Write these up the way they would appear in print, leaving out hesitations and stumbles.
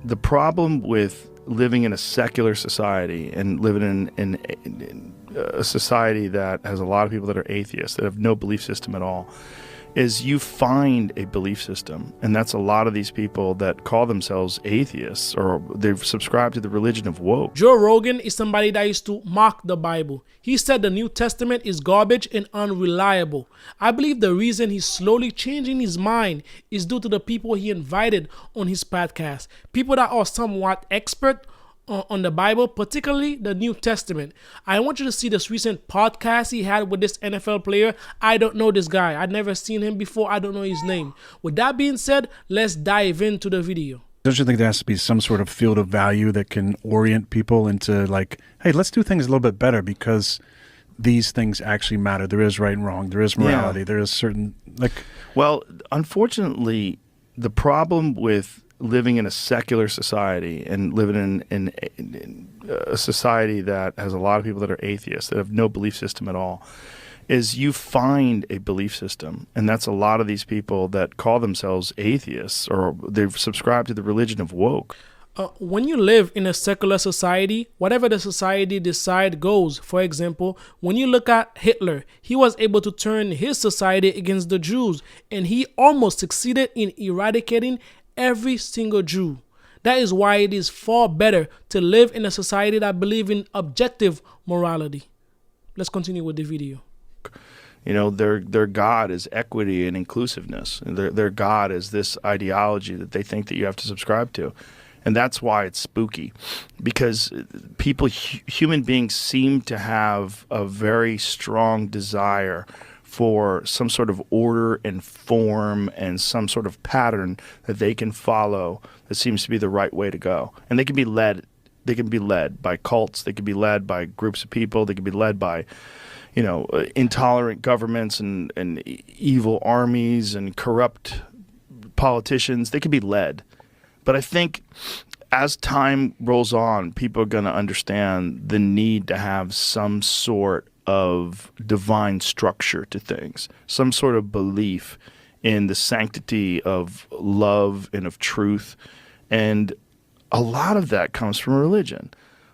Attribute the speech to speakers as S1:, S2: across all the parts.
S1: The problem with living in a secular society and living in a society that has a lot of people that are atheists, that have no belief system at all, is you find a belief system. And that's a lot of these people that call themselves atheists, or they've subscribed to the religion of woke.
S2: Joe Rogan is somebody that used to mock the Bible. He said the New Testament is garbage and unreliable. I believe the reason he's slowly changing his mind is due to the people he invited on his podcast. People that are somewhat expert on the Bible, particularly the New Testament. I want you to see this recent podcast he had with this NFL player. I don't know this guy. I'd never seen him before. I don't know his name. With that being said, let's dive into the video.
S3: Don't you think there has to be some sort of field of value that can orient people into like, hey, let's do things a little bit better because these things actually matter. There is right and wrong. There is morality. There is certain, like...
S1: Well, unfortunately, the problem with living in a secular society and living in a society that has a lot of people that are atheists, that have no belief system at all, is you find a belief system. And that's a lot of these people that call themselves atheists, or they've subscribed to the religion of woke.
S2: When you live in a secular society, whatever the society decide goes. For example, when you look at Hitler, he was able to turn his society against the Jews, and he almost succeeded in eradicating every single Jew. That is why it is far better to live in a society that believes in objective morality. Let's continue with the video.
S1: You know, their God is equity and inclusiveness. Their God is this ideology that they think that you have to subscribe to. And that's why it's spooky, because people, human beings, seem to have a very strong desire for some sort of order and form and some sort of pattern that they can follow that seems to be the right way to go. And they can be led by cults, they can be led by groups of people, they can be led by, you know, intolerant governments and evil armies and corrupt politicians. They can be led. But I think as time rolls on, people are going to understand the need to have some sort of divine structure to things, some sort of belief in the sanctity of love and of truth. And a lot of that comes from religion.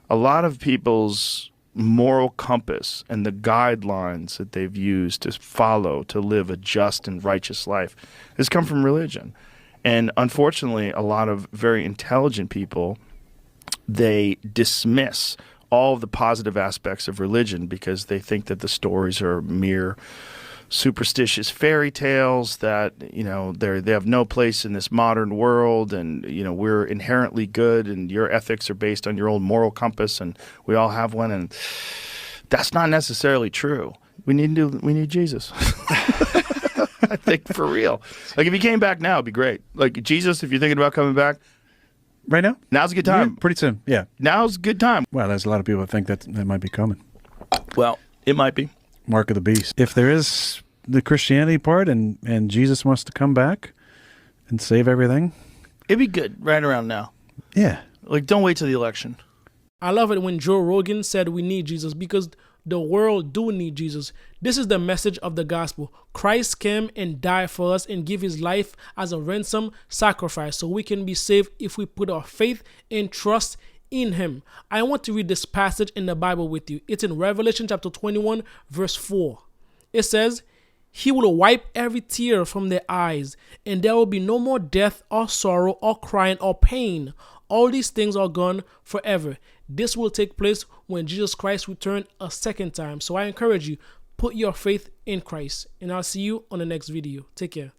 S1: A lot of people's moral compass and the guidelines that they've used to follow to live a just and righteous life has come from religion. And unfortunately, a lot of very intelligent people, they dismiss all of the positive aspects of religion because they think that the stories are mere superstitious fairy tales, that, you know, they have no place in this modern world, and, you know, we're inherently good and your ethics are based on your own moral compass and we all have one. And that's not necessarily true. We need Jesus. I think, for real. Like, if he came back now, it'd be great. Like, Jesus, if you're thinking about coming back
S3: right now,
S1: now's a good time.
S3: Yeah, pretty soon. Yeah,
S1: now's a good time.
S3: Well, there's a lot of people that think that might be coming.
S1: Well, it might be.
S3: Mark of the beast. If there is the Christianity part and Jesus wants to come back and save everything,
S1: it'd be good right around now.
S3: Yeah.
S1: Like, don't wait till the election.
S2: I love it when Joe Rogan said we need Jesus, because the world do need Jesus. This is the message of the gospel. Christ came and died for us and give his life as a ransom sacrifice so we can be saved if we put our faith and trust in him. I want to read this passage in the Bible with you. It's in Revelation chapter 21, verse 4. It says, "He will wipe every tear from their eyes, and there will be no more death or sorrow or crying or pain. All these things are gone forever." This will take place when Jesus Christ returns a second time. So I encourage you, put your faith in Christ. And I'll see you on the next video. Take care.